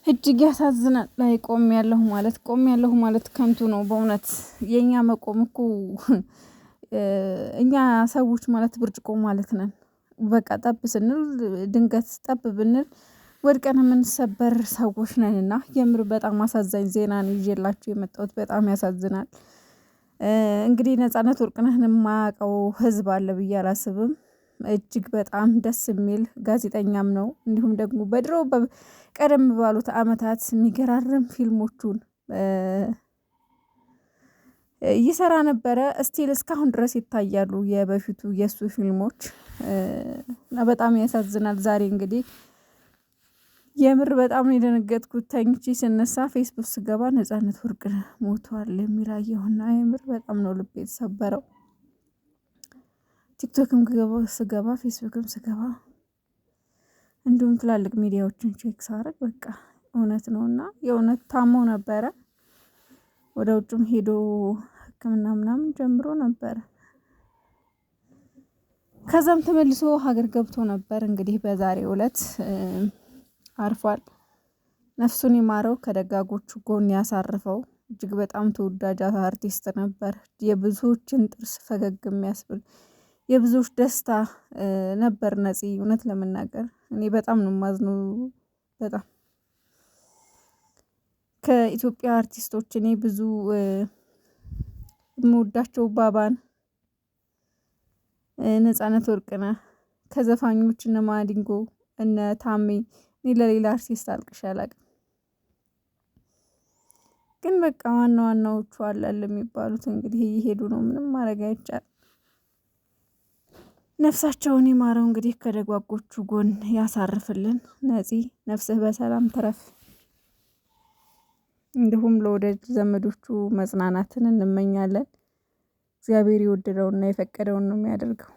እጅግ ያሳዝናል። ላይ ቆም ያለሁ ማለት ከንቱ ነው በእውነት የኛ መቆም እኮ እኛ ሰዎች ማለት ብርጭቆ ማለት ነን። በቃ ጠብ ስንል ድንገት ጠብ ብንል ወድቀን የምንሰበር ሰዎች ነንና የምር በጣም አሳዛኝ ዜና ነው ይዤላችሁ የመጣሁት በጣም ያሳዝናል። እንግዲህ ነጻነት ወርቅነህን የማያውቀው ህዝብ አለ ብዬ አላስብም። እጅግ በጣም ደስ የሚል ጋዜጠኛም ነው። እንዲሁም ደግሞ በድሮ ቀደም ባሉት አመታት የሚገራርም ፊልሞቹን ይሰራ ነበረ። ስቲል እስካሁን ድረስ ይታያሉ የበፊቱ የእሱ ፊልሞች እና በጣም ያሳዝናል። ዛሬ እንግዲህ የምር በጣም ነው የደነገጥኩት። ተኝቼ ስነሳ ፌስቡክ ስገባ ነጻነት ወርቅነህ ሞቷል የሚል አየሁና የምር በጣም ነው ልቤ የተሰበረው። ቲክቶክም ስገባ ፌስቡክም ስገባ እንዲሁም ትላልቅ ሚዲያዎችን ቼክ ሳደርግ በቃ እውነት ነውና የእውነት ታሞ ነበረ። ወደ ውጭም ሄዶ ህክምና ምናምን ጀምሮ ነበር። ከዛም ተመልሶ ሀገር ገብቶ ነበር። እንግዲህ በዛሬው እለት አርፏል። ነፍሱን ይማረው ከደጋጎቹ ጎን ያሳርፈው። እጅግ በጣም ተወዳጅ አርቲስት ነበር። የብዙዎችን ጥርስ ፈገግ የሚያስብል የብዙዎች ደስታ ነበር ነፂ። እውነት ለመናገር እኔ በጣም ነው የማዝነው። በጣም ከኢትዮጵያ አርቲስቶች እኔ ብዙ የምወዳቸው ባባን ነጻነት ወርቅነህ ከዘፋኞች እነ ማዲንጎ እነ ታሜ እኔ ለሌላ አርቲስት አልቅሼ አላውቅም። ግን በቃ ዋናዎቹ አለ የሚባሉት እንግዲህ እየሄዱ ነው። ምንም ማድረግ አይቻልም። ነፍሳቸውን ይማረው እንግዲህ ከደጓጎቹ ጎን ያሳርፍልን። ነፂ ነፍስህ በሰላም ትረፍ። እንዲሁም ለወዳጅ ዘመዶቹ መጽናናትን እንመኛለን። እግዚአብሔር የወደደውንና የፈቀደውን ነው የሚያደርገው።